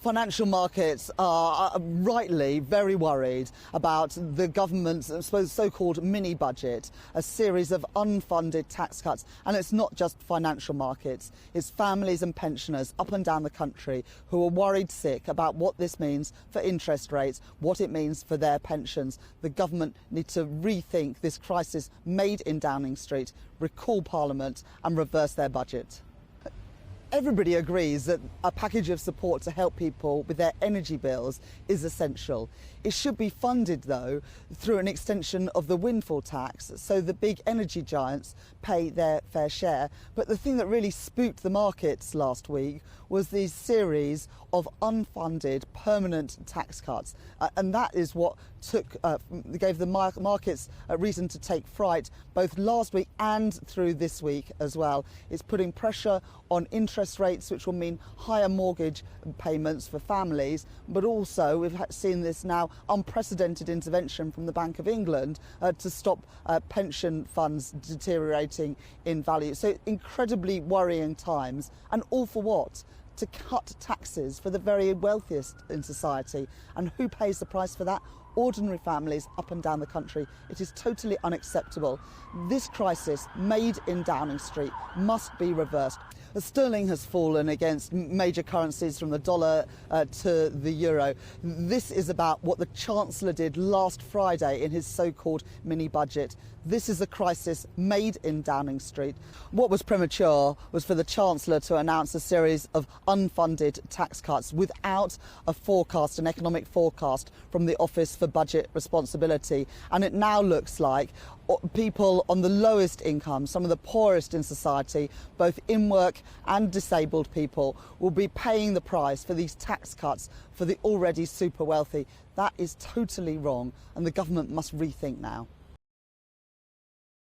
Financial markets are rightly very worried about the government's so-called mini-budget, a series of unfunded tax cuts. And it's not just financial markets, it's families and pensioners up and down the country who are worried sick about what this means for interest rates, what it means for their pensions. The government need to rethink this crisis made in Downing Street, recall Parliament and reverse their budget. Everybody agrees that a package of support to help people with their energy bills is essential. It should be funded, though, through an extension of the windfall tax, so the big energy giants pay their fair share. But the thing that really spooked the markets last week was the series of unfunded permanent tax cuts. And that is what gave the markets a reason to take fright, both last week and through this week as well. It's putting pressure on interest rates, which will mean higher mortgage payments for families, but also we've seen this now unprecedented intervention from the Bank of England to stop pension funds deteriorating in value. So incredibly worrying times, and all for what? To cut taxes for the very wealthiest in society. And who pays the price for that? Ordinary families up and down the country. It is totally unacceptable. This crisis, made in Downing Street, must be reversed. Sterling has fallen against major currencies from the dollar to the euro. This is about what the Chancellor did last Friday in his so-called mini-budget. This is a crisis made in Downing Street. What was premature was for the Chancellor to announce a series of unfunded tax cuts without a forecast, an economic forecast from the Office for Budget Responsibility. And it now looks like people on the lowest income, some of the poorest in society, both in work and disabled people, will be paying the price for these tax cuts for the already super wealthy. That is totally wrong, and the government must rethink now.